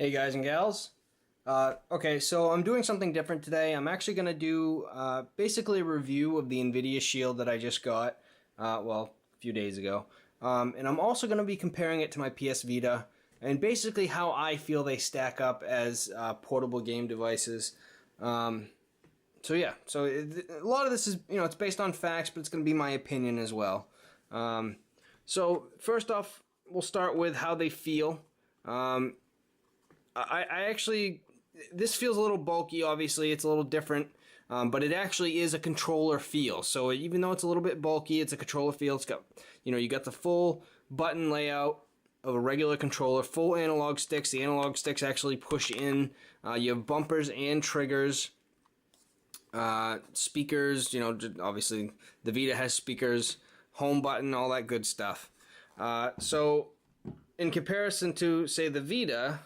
Hey guys and gals. Okay, so I'm doing something different today. I'm actually going to do basically a review of the Nividia Shield that I just got, well, a few days ago. And I'm also going to be comparing it to my PS Vita and basically how I feel they stack up as portable game devices. So yeah, a lot of this is, it's based on facts, but it's going to be my opinion as well. So first off, we'll start with how they feel. I actually, this feels a little bulky, obviously, it's a little different, but it actually is a controller feel. So even though it's a little bit bulky, it's a controller feel. It's got, you got the full button layout of a regular controller, full analog sticks. The analog sticks actually push in. You have bumpers and triggers, speakers, obviously the Vita has speakers, home button, all that good stuff. So in comparison to, say, the Vita,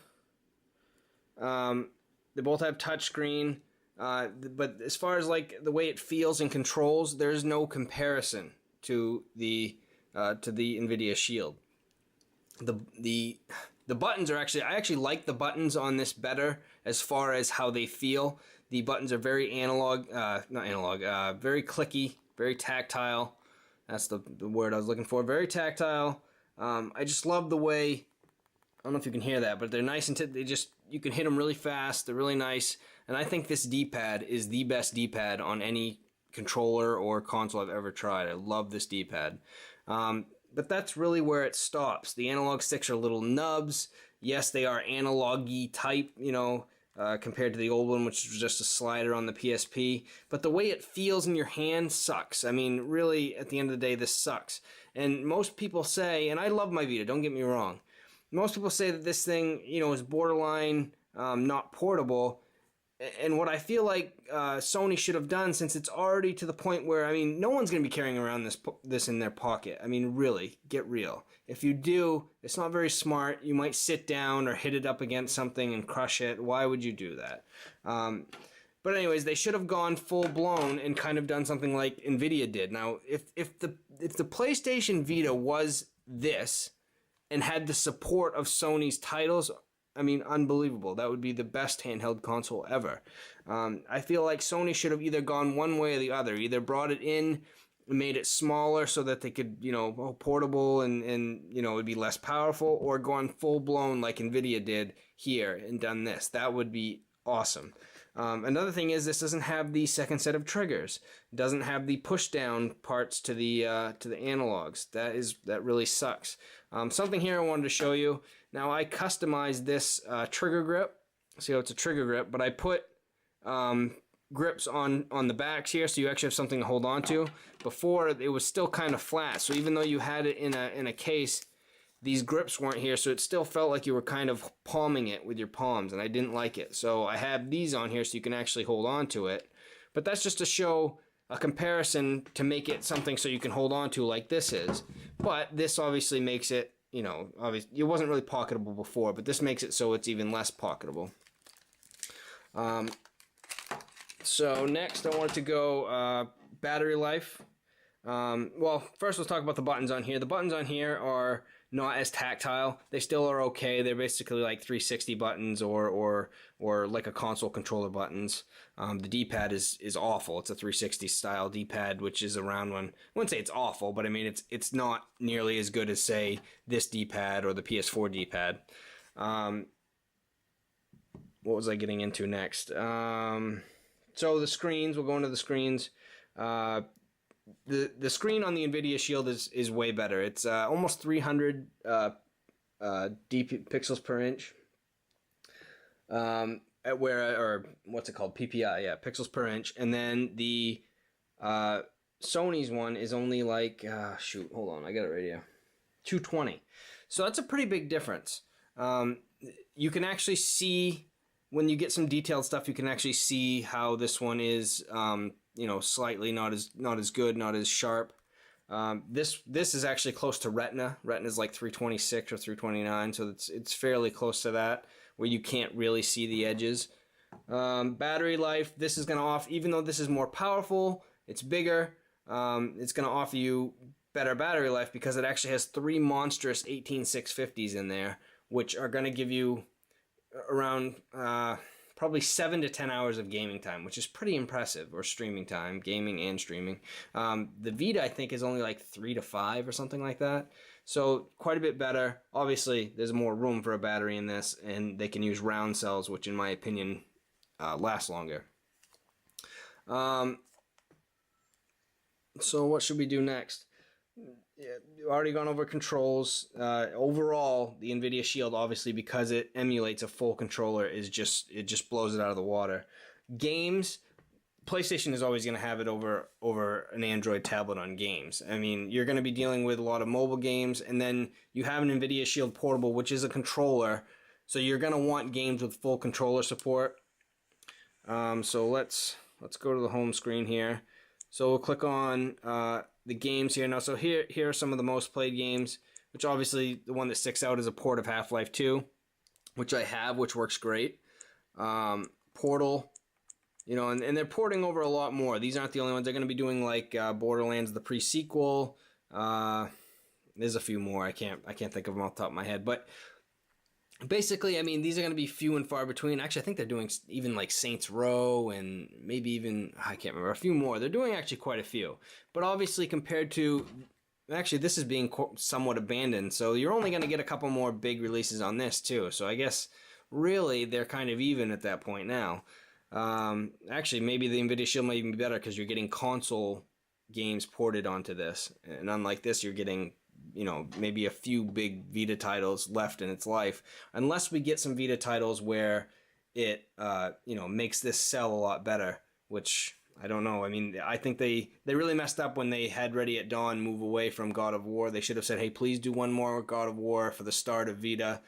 they both have touchscreen, but as far as like the way it feels and controls, there's no comparison to the Nividia Shield. The buttons are actually, I actually like the buttons on this better as far as how they feel. The buttons are very analog, very clicky, very tactile. That's the word I was looking for. Very tactile. I just love the way. I don't know if you can hear that, but they're nice and you can hit them really fast. They're really nice, and I think this D-pad is the best D-pad on any controller or console I've ever tried. I love this D-pad. But that's really where it stops. The analog sticks are little nubs. Yes, they are analog-y type, compared to the old one, which was just a slider on the PSP. But the way it feels in your hand sucks. I mean, really, at the end of the day, this sucks. And most people say, and I love my Vita, don't get me wrong, most people say that this thing, is borderline not portable. And what I feel like Sony should have done, since it's already to the point where, I mean, no one's going to be carrying around this in their pocket. I mean, really, get real. If you do, it's not very smart. You might sit down or hit it up against something and crush it. Why would you do that? But anyways, they should have gone full blown and kind of done something like Nvidia did. Now, if the PlayStation Vita was this and had the support of Sony's titles, I mean, unbelievable. That would be the best handheld console ever. I feel like Sony should have either gone one way or the other. Either brought it in, made it smaller so that they could, portable and it would be less powerful, or gone full-blown like Nvidia did here and done this. That would be awesome. Another thing is this doesn't have the second set of triggers. It doesn't have the push-down parts to the analogs. That really sucks. Something here I wanted to show you. Now I customized this trigger grip. See how it's a trigger grip, but I put grips on the backs here, so you actually have something to hold on to. Before, it was still kind of flat, so even though you had it in a case, these grips weren't here, so it still felt like you were kind of palming it with your palms, and I didn't like it. So I have these on here so you can actually hold on to it. But that's just to show a comparison to make it something so you can hold on to like this is. But this obviously makes it, obviously, it wasn't really pocketable before, but this makes it so it's even less pocketable. So next I wanted to go battery life. Well, first let's talk about the buttons on here. The buttons on here are not as tactile. They still are okay. They're basically like 360 buttons or like a console controller buttons. The D-pad is awful. It's a 360 style D-pad, which is a round one. I wouldn't say it's awful, but I mean it's not nearly as good as, say, this D-pad or the PS4 D-pad. What was I getting into next? So the screens, we'll go into the screens. The screen on the Nividia Shield is way better. It's almost 300 pixels per inch. Or what's it called? PPI, yeah, pixels per inch. And then the Sony's one is only like, shoot, hold on, I got it right here. 220. So that's a pretty big difference. You can actually see, when you get some detailed stuff, you can actually see how this one is, slightly not as good, not as sharp. This is actually close to Retina. Retina is like 326 or 329, so it's fairly close to that, where you can't really see the edges. Battery life, this is going to offer, even though this is more powerful, it's bigger, it's going to offer you better battery life because it actually has 3 monstrous 18650s in there, which are going to give you around probably 7 to 10 hours of gaming time, which is pretty impressive, or streaming time, gaming and streaming. The Vita, I think, is only like 3 to 5 or something like that. So quite a bit better. Obviously, there's more room for a battery in this, and they can use round cells, which in my opinion last longer. So what should we do next? Yeah, we've already gone over controls. Overall, the Nvidia Shield, obviously, because it emulates a full controller, it just blows it out of the water. Games, PlayStation is always going to have it over an Android tablet on games. I mean, you're going to be dealing with a lot of mobile games, and then you have an Nvidia Shield Portable, which is a controller, so you're going to want games with full controller support. So let's go to the home screen here. So we'll click on the games here now. So here are some of the most played games, which obviously the one that sticks out is a port of Half-Life 2, which I have, which works great. Portal, you know, and they're porting over a lot more. These aren't the only ones. They're going to be doing like Borderlands, the pre-sequel. There's a few more. I can't think of them off the top of my head, but basically, I mean, these are going to be few and far between. Actually, I think they're doing even like Saints Row and maybe even, I can't remember, a few more. They're doing actually quite a few. But obviously compared to, actually this is being somewhat abandoned. So you're only going to get a couple more big releases on this too. So I guess really they're kind of even at that point now. Actually, maybe the Nvidia Shield might even be better because you're getting console games ported onto this. And unlike this, you're getting, you know, maybe a few big Vita titles left in its life, unless we get some Vita titles where it, you know, makes this sell a lot better, which I don't know. I mean, I think they really messed up when they had Ready at Dawn move away from God of War. They should have said, hey, please do one more God of War for the start of Vita,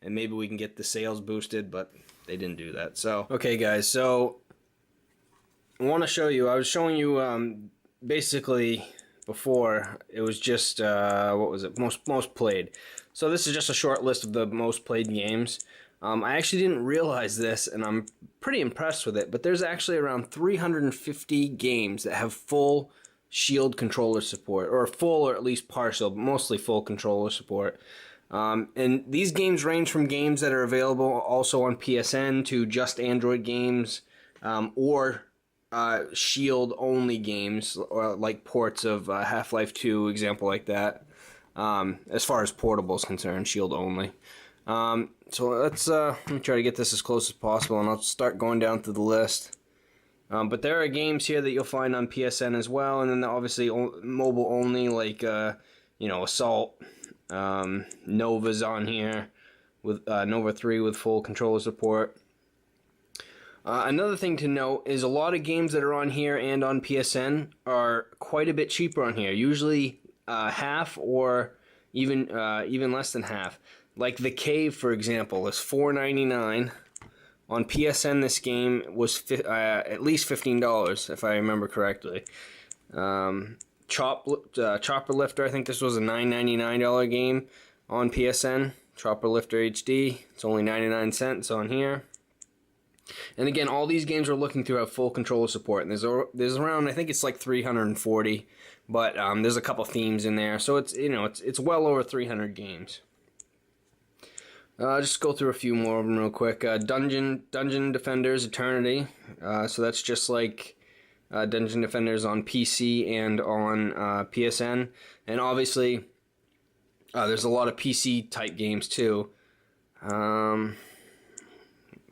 and maybe we can get the sales boosted, but they didn't do that. So, okay, guys, so I want to show you, I was showing you basically before, it was just, what was it, most played. So this is just a short list of the most played games. I actually didn't realize this, and I'm pretty impressed with it, but there's actually around 350 games that have full Shield controller support, or full or at least partial, but mostly full controller support. And these games range from games that are available also on PSN to just Android games, or Shield only games, or like ports of Half-Life 2, example like that. As far as portable is concerned, Shield only. So let me try to get this as close as possible, and I'll start going down through the list. But there are games here that you'll find on PSN as well, and then obviously mobile only, like you know, Assault. Nova's on here with Nova 3 with full controller support. Another thing to note is a lot of games that are on here and on PSN are quite a bit cheaper on here. Usually half or even less than half. Like The Cave, for example, is $4.99. On PSN, this game was at least $15, if I remember correctly. Chopper Lifter, I think this was a $9.99 game on PSN. Chopper Lifter HD, it's only 99 cents on here. And again, all these games we're looking through have full controller support, and there's around, I think it's like 340, but there's a couple themes in there, so it's, you know, it's well over 300 games. Just go through a few more of them real quick. Dungeon Defenders Eternity, so that's just like Dungeon Defenders on PC and on PSN, and obviously there's a lot of PC type games too.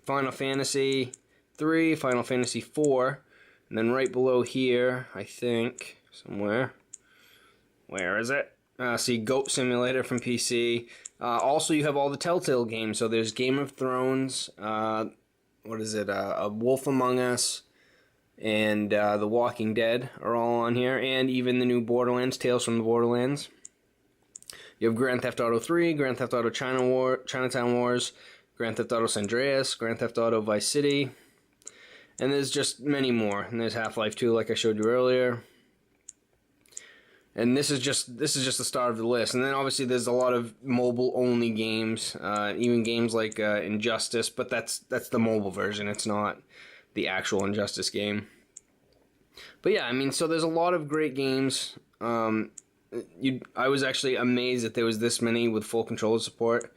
Final Fantasy 3, Final Fantasy 4, and then right below here, I think, somewhere, where is it? See, Goat Simulator from PC. Also, you have all the Telltale games, so there's Game of Thrones, what is it, A Wolf Among Us, and The Walking Dead are all on here, and even the new Borderlands, Tales from the Borderlands. You have Grand Theft Auto 3, Grand Theft Auto Chinatown Wars, Grand Theft Auto San Andreas, Grand Theft Auto Vice City, and there's just many more. And there's Half-Life 2, like I showed you earlier. And this is just the start of the list. And then obviously there's a lot of mobile-only games, even games like Injustice, but that's the mobile version. It's not the actual Injustice game. But yeah, I mean, so there's a lot of great games. I was actually amazed that there was this many with full controller support.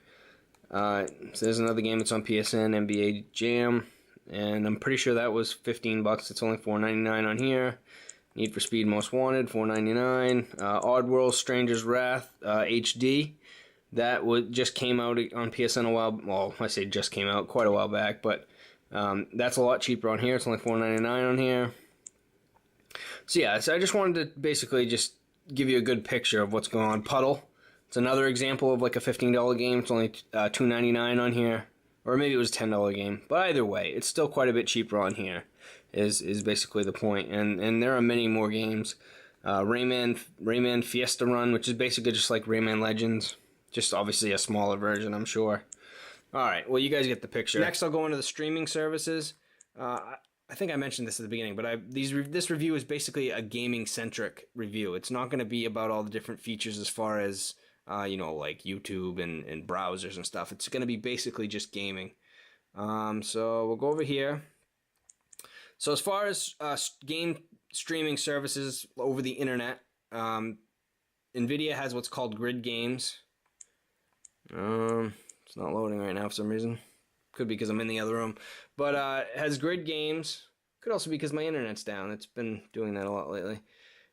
So there's another game that's on PSN, NBA Jam, and I'm pretty sure that was $15. It's only $4.99 on here. Need for Speed Most Wanted, $4.99. Oddworld Stranger's Wrath HD. That just came out on PSN a while. Well, I say just came out quite a while back, but that's a lot cheaper on here. It's only $4.99 on here. So yeah, so I just wanted to basically just give you a good picture of what's going on. Puddle. It's another example of like a $15 game. It's only $2.99 on here, or maybe it was a $10 game. But either way, it's still quite a bit cheaper on here. Is basically the point. And there are many more games. Rayman Fiesta Run, which is basically just like Rayman Legends, just obviously a smaller version, I'm sure. All right, well, you guys get the picture. Next, I'll go into the streaming services. I think I mentioned this at the beginning, but this review is basically a gaming-centric review. It's not going to be about all the different features as far as like YouTube and browsers and stuff. It's going to be basically just gaming. So we'll go over here. So as far as game streaming services over the internet, Nividia has what's called grid games. It's not loading right now for some reason. Could be because I'm in the other room. But it has grid games. Could also be because my internet's down. It's been doing that a lot lately.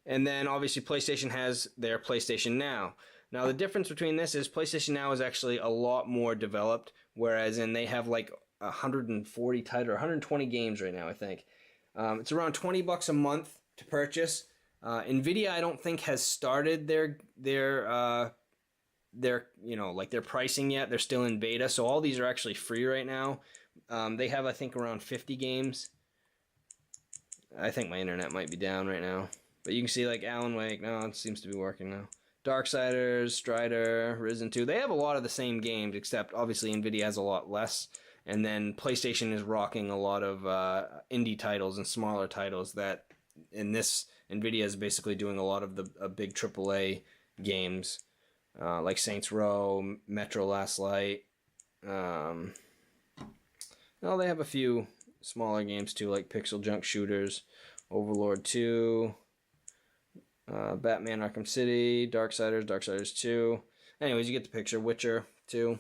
And then obviously PlayStation has their PlayStation Now. Now the difference between this is PlayStation Now is actually a lot more developed, whereas they have like 140 titles or 120 games right now, I think. It's around $20 a month to purchase. Nvidia, I don't think, has started their pricing yet. They're still in beta, so all these are actually free right now. They have, I think, around 50 games. I think my internet might be down right now, but you can see like Alan Wake. No, it seems to be working now. Darksiders, Strider, Risen 2. They have a lot of the same games, except obviously Nvidia has a lot less. And then PlayStation is rocking a lot of indie titles and smaller titles that in this Nvidia is basically doing a lot of the big AAA games like Saints Row, Metro Last Light. Well, they have a few smaller games too, like Pixel Junk Shooters, Overlord 2, Batman Arkham City, Darksiders 2. Anyways, you get the picture. Witcher 2.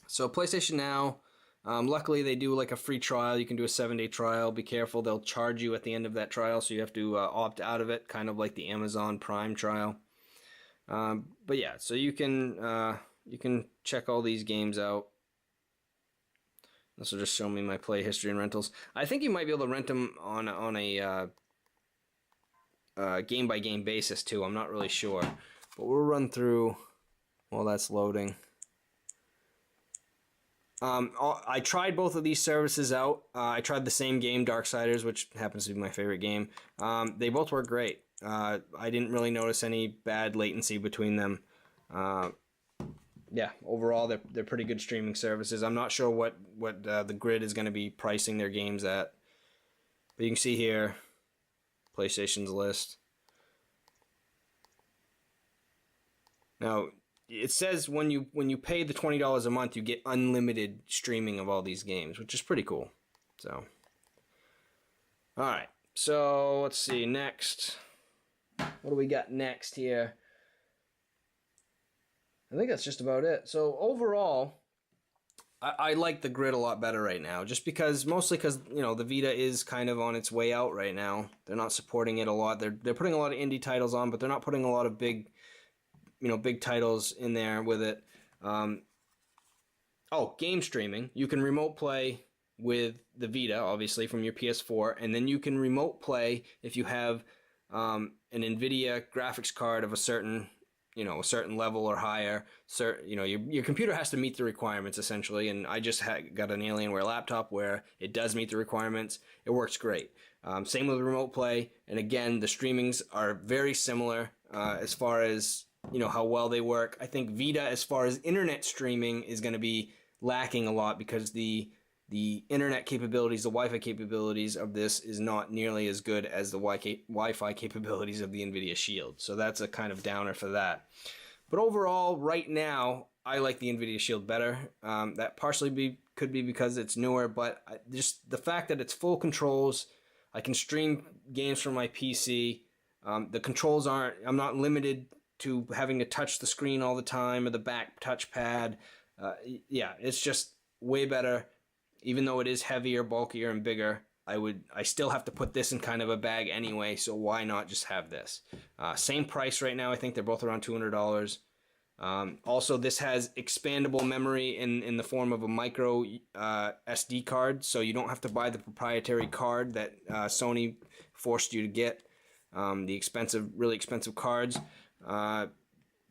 So PlayStation Now. Luckily, they do like a free trial. You can do a 7-day trial. Be careful, they'll charge you at the end of that trial, so you have to opt out of it, kind of like the Amazon Prime trial. But yeah, so you can check all these games out. This will just show me my play history and rentals. I think you might be able to rent them on a game by game basis too. I'm not really sure, but we'll run through while that's loading. I tried both of these services out. I tried the same game, Darksiders, which happens to be my favorite game. They both work great. I didn't really notice any bad latency between them. Yeah, overall, they're pretty good streaming services. I'm not sure what the grid is going to be pricing their games at. But you can see here, PlayStation's list. Now, it says when you pay the $20 a month, you get unlimited streaming of all these games, which is pretty cool. So, all right. So let's see next. What do we got next here? I think that's just about it. So overall, I like the grid a lot better right now, just mostly because the Vita is kind of on its way out right now. They're not supporting it a lot. They're putting a lot of indie titles on, but they're not putting a lot of big titles in there with it. Game streaming. You can remote play with the Vita, obviously, from your PS4, and then you can remote play if you have an Nvidia graphics card of a certain level or higher. Your computer has to meet the requirements, essentially, and I just got an Alienware laptop where it does meet the requirements. It works great. Same with remote play, and again, the streamings are very similar as far as how well they work. I think Vita, as far as internet streaming, is going to be lacking a lot because the internet capabilities, the Wi-Fi capabilities of this is not nearly as good as the Wi-Fi capabilities of the Nvidia Shield. So that's a kind of downer for that. But overall, right now, I like the Nvidia Shield better. That partially could be because it's newer, but just the fact that it's full controls, I can stream games from my PC. The controls I'm not limited to having to touch the screen all the time or the back touchpad. Yeah, it's just way better. Even though it is heavier, bulkier, and bigger, I still have to put this in kind of a bag anyway, so why not just have this? Same price right now. I think they're both around $200. Also, this has expandable memory in the form of a micro SD card, so you don't have to buy the proprietary card that Sony forced you to get, the expensive, really expensive cards.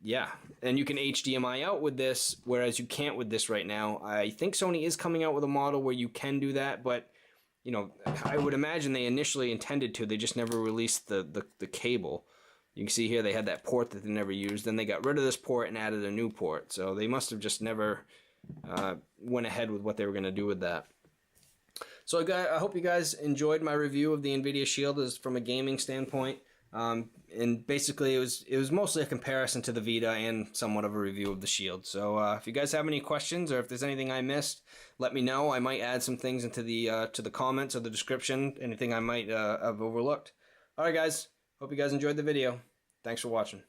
Yeah, and you can HDMI out with this, whereas you can't with this right now. I think Sony is coming out with a model where you can do that, but you know, I would imagine they initially intended to. They just never released the cable. You can see here they had that port that they never used. Then they got rid of this port and added a new port. So they must have just never went ahead with what they were going to do with that. So I hope you guys enjoyed my review of the Nvidia Shield as from a gaming standpoint. And basically it was mostly a comparison to the Vita and somewhat of a review of the Shield. So if you guys have any questions or if there's anything I missed, let me know. I might add some things into the to the comments or the description, anything I might have overlooked. Alright guys, hope you guys enjoyed the video. Thanks for watching.